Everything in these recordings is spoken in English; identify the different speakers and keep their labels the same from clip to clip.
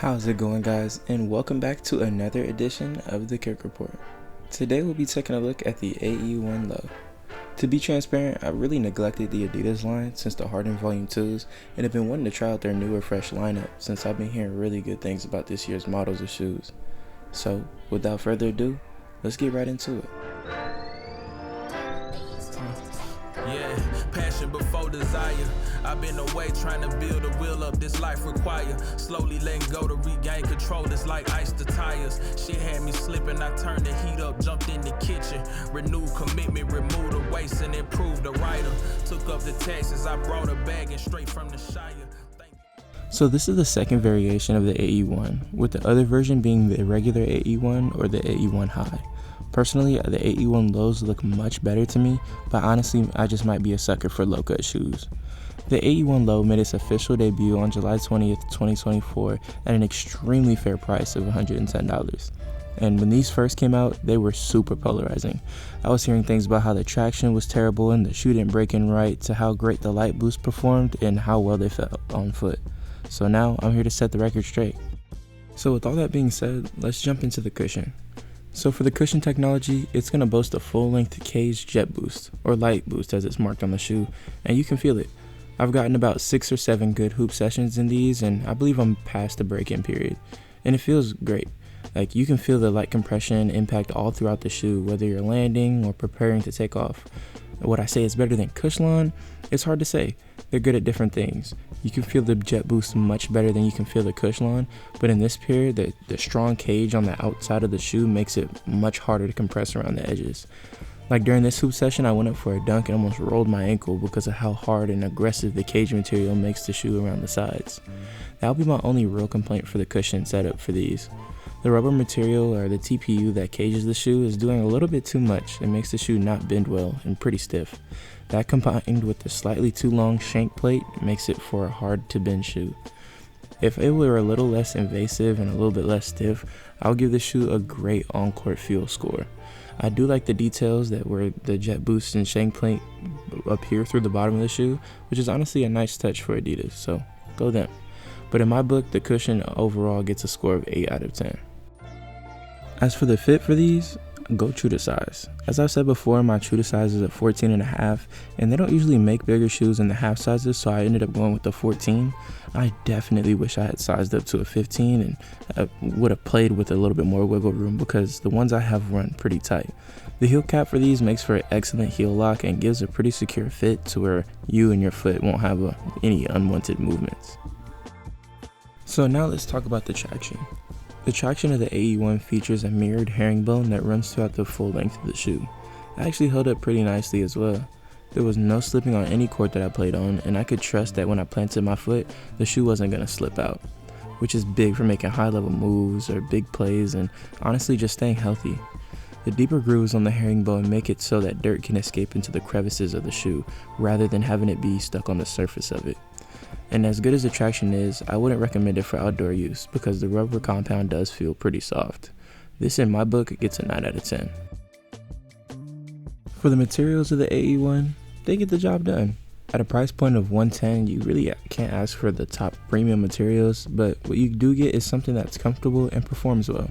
Speaker 1: How's it going, guys, and welcome back to another edition of the Kick Report. Today we'll be taking a look at the AE1 Low. To be transparent, I really neglected the Adidas line since the Harden Volume 2s and have been wanting to try out their newer fresh lineup since I've been hearing really good things about this year's models of shoes. So without further ado, let's get right into it.
Speaker 2: Passion before desire. I've been away trying to build a wheel up this life require. Slowly letting go to regain control. It's like ice to tires. Shit had me slipping. I turned the heat up, jumped in the kitchen. Renewed commitment, removed the waste and improved the rider. Took up the taxes. I brought a bag and straight from the Shire.
Speaker 1: So this is the second variation of the AE1, with the other version being the regular AE1 or the AE1 High. Personally, the AE1 Lows look much better to me, but honestly, I just might be a sucker for low-cut shoes. The AE1 Low made its official debut on July 20th, 2024 at an extremely fair price of $110. And when these first came out, they were super polarizing. I was hearing things about how the traction was terrible and the shoe didn't break in right, to how great the light boost performed and how well they felt on foot. So now I'm here to set the record straight. So with all that being said, let's jump into the cushion. So for the cushion technology, it's going to boast a full-length cage jet boost, or light boost as it's marked on the shoe, and you can feel it. I've gotten about 6 or 7 good hoop sessions in these, and I believe I'm past the break-in period, and it feels great. Like, you can feel the light compression impact all throughout the shoe, whether you're landing or preparing to take off. Would I say it's better than Cushlon? It's hard to say. They're good at different things. You can feel the jet boost much better than you can feel the Cushlon, but in this pair, the strong cage on the outside of the shoe makes it much harder to compress around the edges. Like during this hoop session, I went up for a dunk and almost rolled my ankle because of how hard and aggressive the cage material makes the shoe around the sides. That'll be my only real complaint for the cushion setup for these. The rubber material, or the TPU that cages the shoe, is doing a little bit too much and makes the shoe not bend well and pretty stiff. That combined with the slightly too long shank plate makes it for a hard to bend shoe. If it were a little less invasive and a little bit less stiff, I'll give the shoe a great on-court feel score. I do like the details that where the jet boost and shank plate appear through the bottom of the shoe, which is honestly a nice touch for Adidas, so go them. But in my book, the cushion overall gets a score of 8 out of 10. As for the fit for these, go true to size. As I've said before, my true to size is a 14.5, and they don't usually make bigger shoes in the half sizes, so I ended up going with the 14. I definitely wish I had sized up to a 15 and I would have played with a little bit more wiggle room because the ones I have run pretty tight. The heel cap for these makes for an excellent heel lock and gives a pretty secure fit to where you and your foot won't have any unwanted movements. So now let's talk about the traction. The traction of the AE1 features a mirrored herringbone that runs throughout the full length of the shoe. It actually held up pretty nicely as well. There was no slipping on any court that I played on, and I could trust that when I planted my foot, the shoe wasn't going to slip out, which is big for making high-level moves or big plays and honestly just staying healthy. The deeper grooves on the herringbone make it so that dirt can escape into the crevices of the shoe rather than having it be stuck on the surface of it. And as good as the traction is, I wouldn't recommend it for outdoor use because the rubber compound does feel pretty soft. This in my book gets a 9 out of 10. For the materials of the AE1, they get the job done. At a price point of $110, you really can't ask for the top premium materials, but what you do get is something that's comfortable and performs well.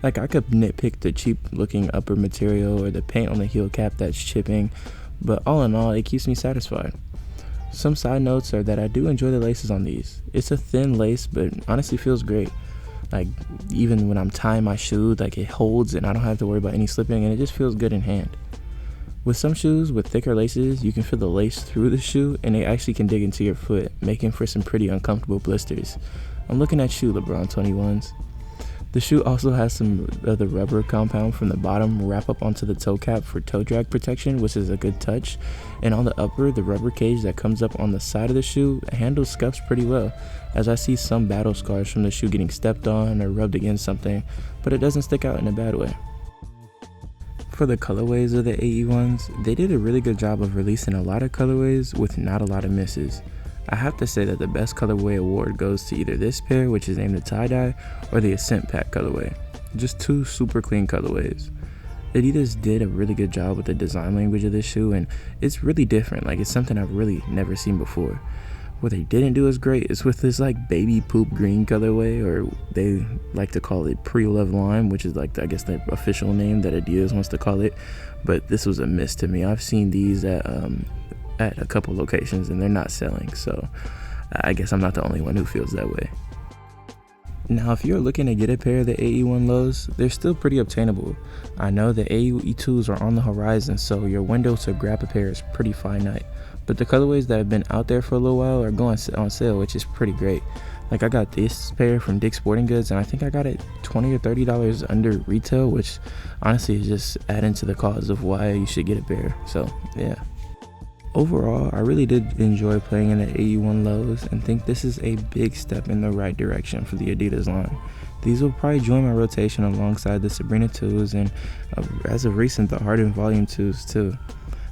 Speaker 1: Like, I could nitpick the cheap looking upper material or the paint on the heel cap that's chipping, but all in all, it keeps me satisfied. Some side notes are that I do enjoy the laces on these. It's a thin lace, but honestly feels great. Like, even when I'm tying my shoe, like, it holds and I don't have to worry about any slipping, and it just feels good in hand. With some shoes with thicker laces, you can feel the lace through the shoe and they actually can dig into your foot, making for some pretty uncomfortable blisters. I'm looking at you, LeBron 21s. The shoe also has some of the rubber compound from the bottom wrap up onto the toe cap for toe drag protection, which is a good touch. And on the upper, the rubber cage that comes up on the side of the shoe handles scuffs pretty well, as I see some battle scars from the shoe getting stepped on or rubbed against something, but it doesn't stick out in a bad way. For the colorways of the AE1s, they did a really good job of releasing a lot of colorways with not a lot of misses. I have to say that the best colorway award goes to either this pair, which is named the tie-dye, or the Ascent Pack colorway. Just 2 super clean colorways. Adidas did a really good job with the design language of this shoe, and it's really different. Like, it's something I've really never seen before. What they didn't do as great is with this like baby poop green colorway, or they like to call it pre-love lime, which is like, I guess, the official name that Adidas wants to call it. But this was a miss to me. I've seen these at a couple locations and they're not selling, so I guess I'm not the only one who feels that way. Now, if you're looking to get a pair of the AE1 Lows, they're still pretty obtainable. I know the AE2s are on the horizon, so your window to grab a pair is pretty finite. But the colorways that have been out there for a little while are going on sale, which is pretty great. Like, I got this pair from Dick's Sporting Goods, and I think I got it $20 or $30 under retail, which honestly is just adding to the cause of why you should get a pair. So yeah. Overall, I really did enjoy playing in the AE1 Lows and think this is a big step in the right direction for the Adidas line. These will probably join my rotation alongside the Sabrina 2s and, as of recent, the Harden Volume 2s too.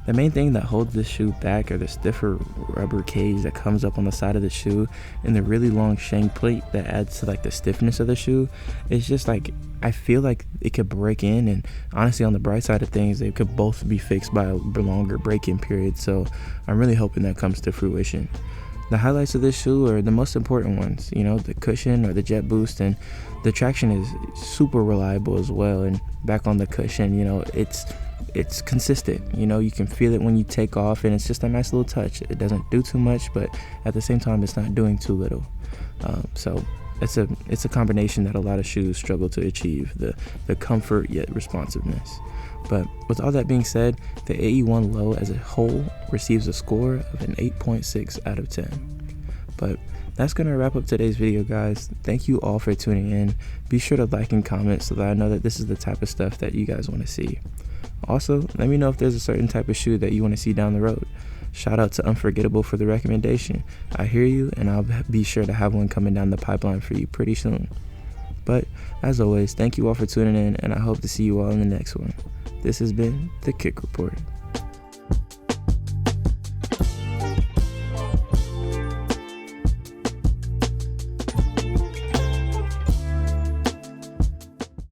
Speaker 1: The main thing that holds this shoe back are the stiffer rubber cage that comes up on the side of the shoe and the really long shank plate that adds to like the stiffness of the shoe. It's just like, I feel like it could break in, and honestly, on the bright side of things, they could both be fixed by a longer break-in period, so I'm really hoping that comes to fruition. The highlights of this shoe are the most important ones, you know, the cushion or the jet boost, and the traction is super reliable as well. And back on the cushion, you know, it's consistent, you know, you can feel it when you take off, and it's just a nice little touch. It doesn't do too much, but at the same time, it's not doing too little. So it's a combination that a lot of shoes struggle to achieve, the comfort yet responsiveness. But with all that being said, the AE1 Low as a whole receives a score of an 8.6 out of 10. But that's going to wrap up today's video, guys. Thank you all for tuning in. Be sure to like and comment so that I know that this is the type of stuff that you guys want to see. Also, let me know if there's a certain type of shoe that you want to see down the road. Shout out to Unforgettable for the recommendation. I hear you, and I'll be sure to have one coming down the pipeline for you pretty soon. But as always, thank you all for tuning in, and I hope to see you all in the next one. This has been The Kick Report.